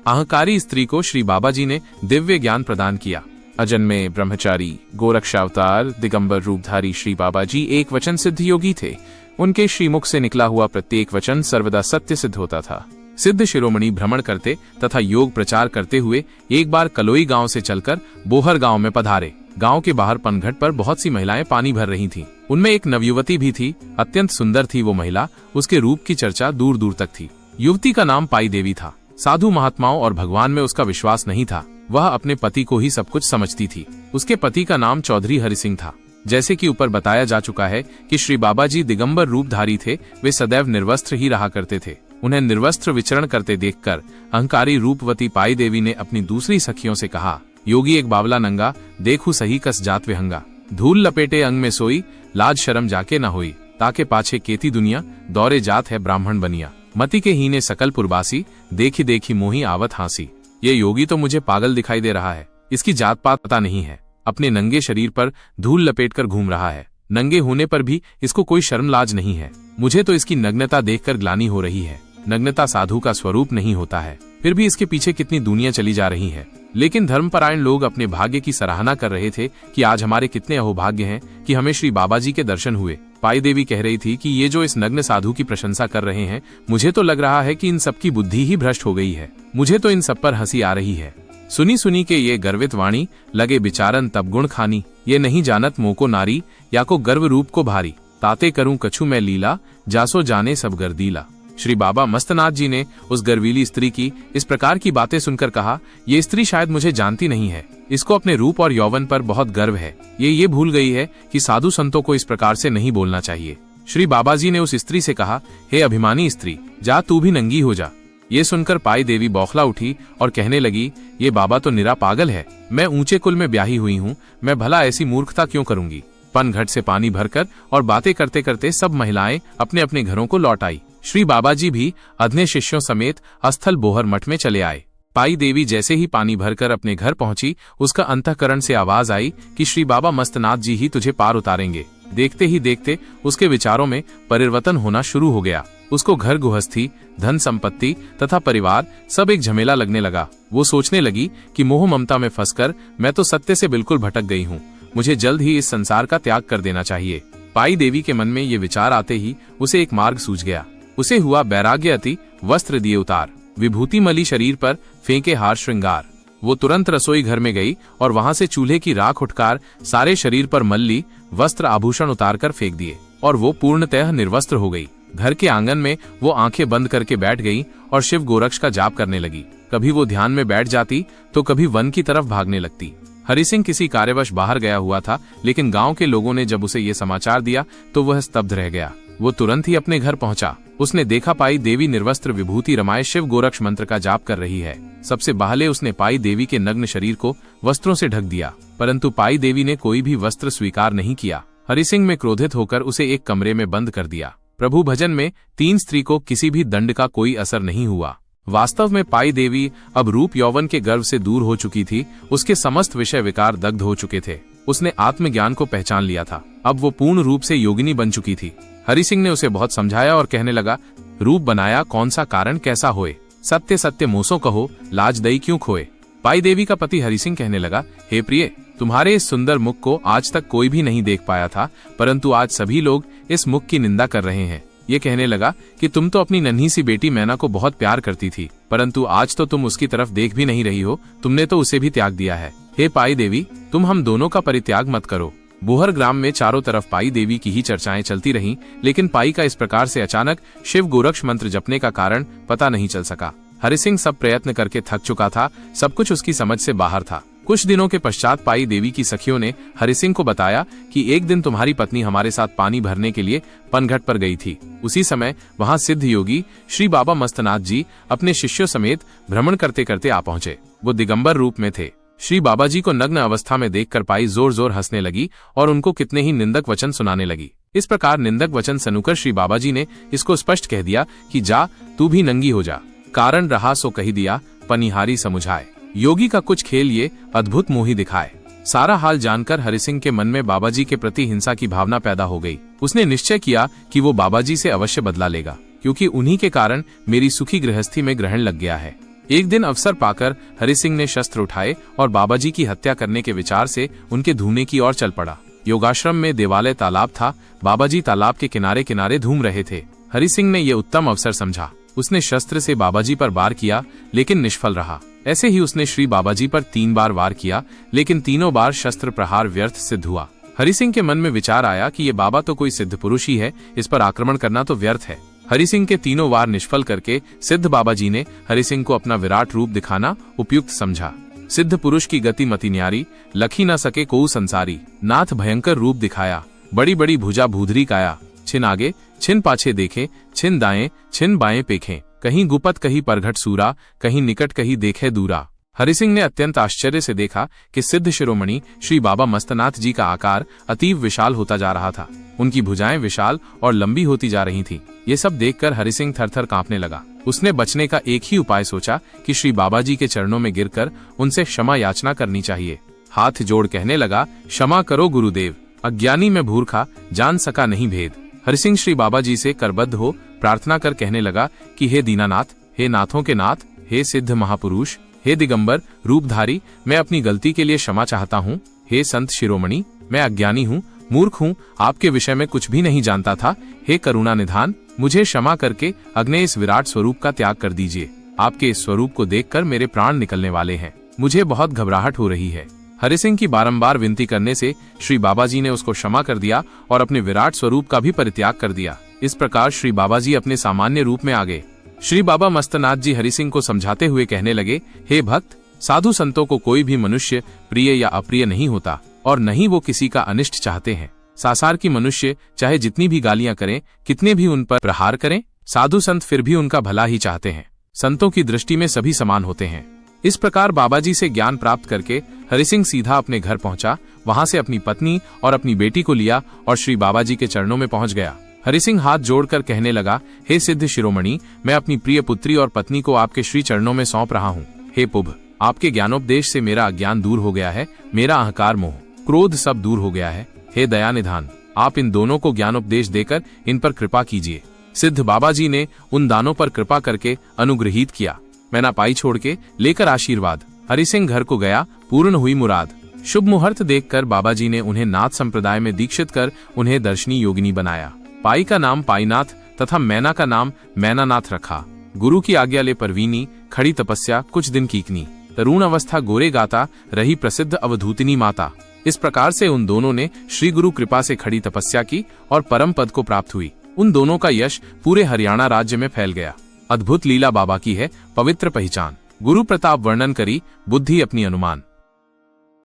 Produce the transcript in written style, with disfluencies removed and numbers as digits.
अहंकारी स्त्री को श्री बाबा जी ने दिव्य ज्ञान प्रदान किया। अजन्मे ब्रह्मचारी गोरक्षावतार दिगंबर रूपधारी श्री बाबा जी एक वचन सिद्ध योगी थे। उनके श्रीमुख से निकला हुआ प्रत्येक वचन सर्वदा सत्य सिद्ध होता था। सिद्ध शिरोमणि भ्रमण करते तथा योग प्रचार करते हुए एक बार कलोई गांव से चलकर बोहर गांव में पधारे। गांव के बाहर पनघट पर बहुत सी महिलाएं पानी भर रही थीं। उनमें एक नवयुवती भी थी। अत्यंत सुंदर थी वो महिला। उसके रूप की चर्चा दूर दूर तक थी। युवती का नाम पाई देवी था। साधु महात्माओं और भगवान में उसका विश्वास नहीं था। वह अपने पति को ही सब कुछ समझती थी। उसके पति का नाम चौधरी हरिसिंह था। जैसे कि ऊपर बताया जा चुका है कि श्री बाबा जी दिगंबर रूपधारी थे। वे सदैव निर्वस्त्र ही रहा करते थे। उन्हें निर्वस्त्र विचरण करते देखकर अहंकारी रूपवती पाई देवी ने अपनी दूसरी सखियों से कहा, योगी एक बावला नंगा, देखू सही कस जात विहंगा। धूल लपेटे अंग में सोई, लाज शर्म जाके न होई। ताके पाछे केती दुनिया, दौरे जात है ब्राह्मण बनिया। मति के हीने सकल पुरबासी, देखी देखी मोही आवत हांसी। ये योगी तो मुझे पागल दिखाई दे रहा है। इसकी जात पात पता नहीं है। अपने नंगे शरीर पर धूल लपेटकर घूम रहा है। नंगे होने पर भी इसको कोई शर्म लाज नहीं है। मुझे तो इसकी नग्नता देखकर ग्लानि हो रही है। नग्नता साधु का स्वरूप नहीं होता है। फिर भी इसके पीछे कितनी दुनिया चली जा रही है। लेकिन धर्मपरायण लोग अपने भाग्य की सराहना कर रहे थे कि आज हमारे कितने अहोभाग्य हैं कि हमें श्री बाबा जी के दर्शन हुए। पाई देवी कह रही थी कि ये जो इस नग्न साधु की प्रशंसा कर रहे हैं, मुझे तो लग रहा है कि इन सबकी बुद्धि ही भ्रष्ट हो गई है। मुझे तो इन सब पर हंसी आ रही है। सुनी सुनी के ये गर्वित वाणी, लगे विचारन तब गुण खानी। ये नहीं जानत मोको नारी, या को गर्व रूप को भारी। ताते करूं कछु मैं लीला, जासो जाने सब गर्दीला। श्री बाबा मस्तनाथ जी ने उस गर्वीली स्त्री की इस प्रकार की बातें सुनकर कहा, ये स्त्री शायद मुझे जानती नहीं है। इसको अपने रूप और यौवन पर बहुत गर्व है। ये भूल गई है कि साधु संतों को इस प्रकार से नहीं बोलना चाहिए। श्री बाबा जी ने उस स्त्री से कहा, हे अभिमानी स्त्री, जा तू भी नंगी हो जा। ये सुनकर पाई देवी बौखला उठी और कहने लगी, ये बाबा तो निरा पागल है। मैं ऊंचे कुल में ब्याही हुई हूँ, मैं भला ऐसी मूर्खता क्यों करूंगी। पनघट से पानी भरकर और बातें करते करते सब महिलाएं अपने अपने घरों को लौट आई। श्री बाबा जी भी अधने शिष्यों समेत अस्थल बोहर मठ में चले आए। पाई देवी जैसे ही पानी भरकर अपने घर पहुंची, उसका अंतःकरण से आवाज आई कि श्री बाबा मस्तनाथ जी ही तुझे पार उतारेंगे। देखते ही देखते उसके विचारों में परिवर्तन होना शुरू हो गया। उसको घर गृहस्थी, धन संपत्ति तथा परिवार सब एक झमेला लगने लगा। वो सोचने लगी कि मोह ममता में फंसकर मैं तो सत्य से बिल्कुल भटक गई हूँ। मुझे जल्द ही इस संसार का त्याग कर देना चाहिए। पाई देवी के मन में ये विचार आते ही उसे एक मार्ग सूझ गया। उसे हुआ वैराग्य अति, वस्त्र दिए उतार। विभूति मली शरीर पर फेंके हार श्रृंगार। वो तुरंत रसोई घर में गई और वहां से चूल्हे की राख उठकर सारे शरीर पर मल ली, वस्त्र आभूषण उतारकर फेंक दिए और वो पूर्णतः निर्वस्त्र हो गई। घर के आंगन में वो आंखें बंद करके बैठ गई और शिव गोरक्ष का जाप करने लगी। कभी वो ध्यान में बैठ जाती तो कभी वन की तरफ भागने लगती। हरिसिंह किसी कार्यवश बाहर गया हुआ था, लेकिन गांव के लोगों ने जब उसे ये समाचार दिया तो वह स्तब्ध रह गया। वो तुरंत ही अपने घर पहुंचा। उसने देखा पाई देवी निर्वस्त्र विभूति रमाए शिव गोरक्ष मंत्र का जाप कर रही है। सबसे पहले उसने पाई देवी के नग्न शरीर को वस्त्रों से ढक दिया, परंतु पाई देवी ने कोई भी वस्त्र स्वीकार नहीं किया। हरिसिंह में क्रोधित होकर उसे एक कमरे में बंद कर दिया। प्रभु भजन में तीन स्त्री को किसी भी दंड का कोई असर नहीं हुआ। वास्तव में पाई देवी अब रूप यौवन के गर्व से दूर हो चुकी थी। उसके समस्त विषय विकार दग्ध हो चुके थे। उसने आत्मज्ञान को पहचान लिया था। अब वो पूर्ण रूप से योगिनी बन चुकी थी। हरिसिंह ने उसे बहुत समझाया और कहने लगा, रूप बनाया कौन सा कारण कैसा होए, सत्य सत्य मोसो कहो, लाज दई क्यों खोए। पाई देवी का पति हरिसिंह कहने लगा, हे प्रिय, तुम्हारे इस सुंदर मुख को आज तक कोई भी नहीं देख पाया था, परंतु आज सभी लोग इस मुख की निंदा कर रहे हैं। ये कहने लगा कि तुम तो अपनी नन्ही सी बेटी मैना को बहुत प्यार करती थी, परंतु आज तो तुम उसकी तरफ देख भी नहीं रही हो। तुमने तो उसे भी त्याग दिया है। हे पाई देवी, तुम हम दोनों का परित्याग मत करो। बोहर ग्राम में चारों तरफ पाई देवी की ही चर्चाएं चलती रहीं, लेकिन पाई का इस प्रकार से अचानक शिव गोरक्ष मंत्र जपने का कारण पता नहीं चल सका। हरिसिंह सब प्रयत्न करके थक चुका था। सब कुछ उसकी समझ से बाहर था। कुछ दिनों के पश्चात पाई देवी की सखियों ने हरिसिंह को बताया कि एक दिन तुम्हारी पत्नी हमारे साथ पानी भरने के लिए पनघट पर गई थी। उसी समय वहां सिद्ध योगी श्री बाबा मस्तनाथ जी अपने शिष्यों समेत भ्रमण करते करते आ पहुंचे। वो दिगंबर रूप में थे। श्री बाबा जी को नग्न अवस्था में देखकर पाई जोर जोर हंसने लगी और उनको कितने ही निंदक वचन सुनाने लगी। इस प्रकार निंदक वचन सुनकर श्री बाबा जी ने इसको स्पष्ट कह दिया कि जा तू भी नंगी हो जा। कारण रहा सो कही दिया, पनिहारी समुझाए। योगी का कुछ खेल ये अद्भुत मोही दिखाए। सारा हाल जानकर हरिसिंह के मन में बाबा जी के प्रति हिंसा की भावना पैदा हो गई। उसने निश्चय किया कि वो बाबा जी से अवश्य बदला लेगा, क्योंकि उन्हीं के कारण मेरी सुखी गृहस्थी में ग्रहण लग गया है। एक दिन अवसर पाकर हरि सिंह ने शस्त्र उठाए और बाबा जी की हत्या करने के विचार से उनके धूने की ओर चल पड़ा। योगाश्रम में देवालय तालाब था। बाबा जी तालाब के किनारे किनारे घूम रहे थे। हरि सिंह ने यह उत्तम अवसर समझा। उसने शस्त्र से बाबा जी पर वार किया, लेकिन निष्फल रहा। ऐसे ही उसने श्री बाबा जी पर 3 बार वार किया, लेकिन तीनों बार शस्त्र प्रहार व्यर्थ सिद्ध हुआ। हरि सिंह के मन में विचार आया कि ये बाबा तो कोई सिद्ध पुरुष ही है, इस पर आक्रमण करना तो व्यर्थ है। हरि सिंह के तीनों वार निष्फल करके सिद्ध बाबा जी ने हरि सिंह को अपना विराट रूप दिखाना उपयुक्त समझा। सिद्ध पुरुष की गति मति न्यारी, लखी न सके कोऊ संसारी। नाथ भयंकर रूप दिखाया, बड़ी बड़ी भुजा भूधरी काया। छिन आगे छिन पाछे देखे, छिन दाएं छिन बाएं पेखें। कहीं गुपत कहीं परघट सूरा, कहीं निकट कहीं देखे दूरा। हरि सिंह ने अत्यंत आश्चर्य से देखा कि सिद्ध शिरोमणि श्री बाबा मस्तनाथ जी का आकार अतीव विशाल होता जा रहा था। उनकी भुजाएं विशाल और लंबी होती जा रही थीं। ये सब देखकर हरि सिंह थरथर कांपने लगा। उसने बचने का एक ही उपाय सोचा कि श्री बाबा जी के चरणों में गिरकर उनसे क्षमा याचना करनी चाहिए। हाथ जोड़ कहने लगा, क्षमा करो गुरुदेव, अज्ञानी में भूर्खा, जान सका नहीं भेद। हरि सिंह श्री बाबा जी से करबद्ध हो प्रार्थना कर कहने लगा कि हे दीनानाथ, हे नाथों के नाथ, हे सिद्ध महापुरुष, हे दिगंबर रूपधारी, मैं अपनी गलती के लिए क्षमा चाहता हूँ। हे संत शिरोमणि, मैं अज्ञानी हूँ, मूर्ख हूँ, आपके विषय में कुछ भी नहीं जानता था। हे करुणा निधान, मुझे क्षमा करके अग्ने इस विराट स्वरूप का त्याग कर दीजिए। आपके इस स्वरूप को देखकर मेरे प्राण निकलने वाले हैं। मुझे बहुत घबराहट हो रही है। हरि सिंह की बारंबार विनती करने से श्री बाबा जी ने उसको क्षमा कर दिया और अपने विराट स्वरूप का भी परित्याग कर दिया। इस प्रकार श्री बाबा जी अपने सामान्य रूप में आ गए। श्री बाबा मस्तनाथ जी हरि सिंह को समझाते हुए कहने लगे, हे भक्त, साधु संतों को कोई भी मनुष्य प्रिय या अप्रिय नहीं होता और न ही वो किसी का अनिष्ट चाहते हैं। संसार की मनुष्य चाहे जितनी भी गालियां करें, कितने भी उन पर प्रहार करें, साधु संत फिर भी उनका भला ही चाहते हैं। संतों की दृष्टि में सभी समान होते हैं। इस प्रकार बाबा जी से ज्ञान प्राप्त करके हरि सिंह सीधा अपने घर पहुंचा। वहां से अपनी पत्नी और अपनी बेटी को लिया और श्री बाबा जी के चरणों में पहुंच गया। हरि सिंह हाथ जोड़कर कहने लगा, हे सिद्ध शिरोमणि, मैं अपनी प्रिय पुत्री और पत्नी को आपके श्री चरणों में सौंप रहा हूँ। हे पुभ, आपके ज्ञानोपदेश से मेरा अज्ञान दूर हो गया है, मेरा अहंकार मोह क्रोध सब दूर हो गया है। हे दया निधान, आप इन दोनों को ज्ञानोपदेश देकर इन पर कृपा कीजिए। सिद्ध बाबा जी ने उन दानों पर कृपा करके अनुग्रहित किया। मैना पाई छोड़ के लेकर आशीर्वाद। हरि सिंह घर को गया, पूर्ण हुई मुराद। शुभ मुहूर्त देखकर बाबा जी ने उन्हें नाथ संप्रदाय में दीक्षित कर उन्हें दर्शनी योगिनी बनाया। पाई का नाम पाईनाथ तथा मैना का नाम मैनानाथ रखा। गुरु की आज्ञा ले परवीनी, खड़ी तपस्या कुछ दिन कीकनी। तरुण अवस्था गोरे गाता, रही प्रसिद्ध अवधूतिनी माता। इस प्रकार से उन दोनों ने श्री गुरु कृपा से खड़ी तपस्या की और परम पद को प्राप्त हुई। उन दोनों का यश पूरे हरियाणा राज्य में फैल गया। अद्भुत लीला बाबा की है, पवित्र पहचान। गुरु प्रताप वर्णन करी, बुद्धि अपनी अनुमान।